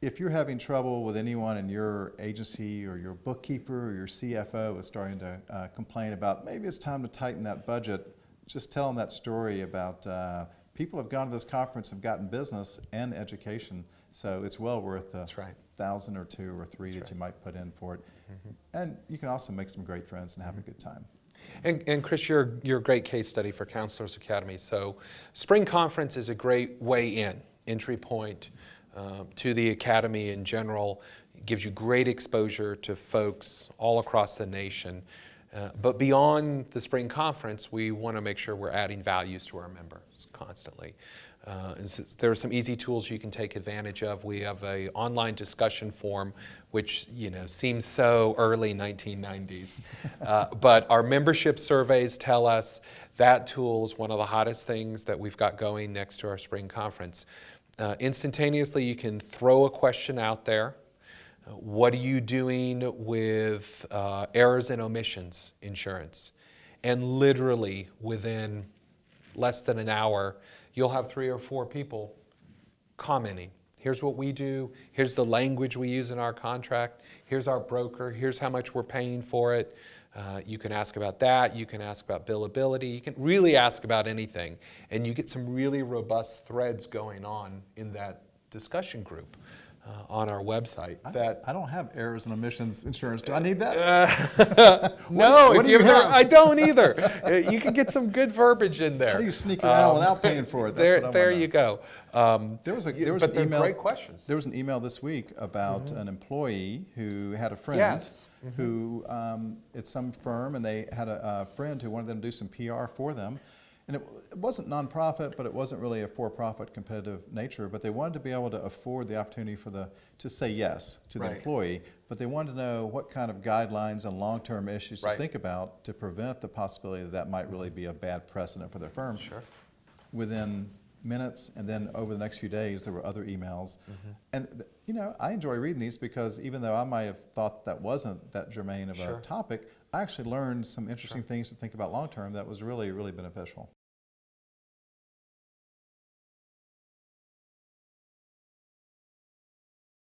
if you're having trouble with anyone in your agency or your bookkeeper or your CFO is starting to complain about maybe it's time to tighten that budget, just tell them that story about people have gone to this conference and gotten business and education, so it's well worth the $1,000 or $2,000 or $3,000 that you might put in for it. And you can also make some great friends and have a good time. And Chris, you're a great case study for Counselors Academy. So Spring Conference is a great way in, entry point to the Academy in general. It gives you great exposure to folks all across the nation. But beyond the Spring Conference, we want to make sure we're adding values to our members constantly. And so there are some easy tools you can take advantage of. We have an online discussion forum, which seems so early 1990s. But our membership surveys tell us that tool is one of the hottest things that we've got going next to our Spring Conference. Instantaneously, you can throw a question out there. What are you doing with errors and omissions insurance? And literally within less than an hour, you'll have 3 or 4 people commenting. Here's what we do. Here's the language we use in our contract. Here's our broker. Here's how much we're paying for it. You can ask about that. You can ask about billability. You can really ask about anything. And you get some really robust threads going on in that discussion group on our website. I don't have errors and omissions insurance. Do I need that? No, what do you have? I don't either. You can get some good verbiage in there. How do you sneak around without paying for it? That's there you go. There was an email. Great questions. There was an email this week about an employee who had a friend who it's some firm, and they had a friend who wanted them to do some PR for them. And it wasn't nonprofit, but it wasn't really a for-profit competitive nature. But they wanted to be able to afford the opportunity to say yes to the employee. But they wanted to know what kind of guidelines and long-term issues to think about to prevent the possibility that might really be a bad precedent for their firm. Within minutes, and then over the next few days, there were other emails. And I enjoy reading these because even though I might have thought that wasn't that germane of a topic, I actually learned some interesting things to think about long-term that was really, really beneficial.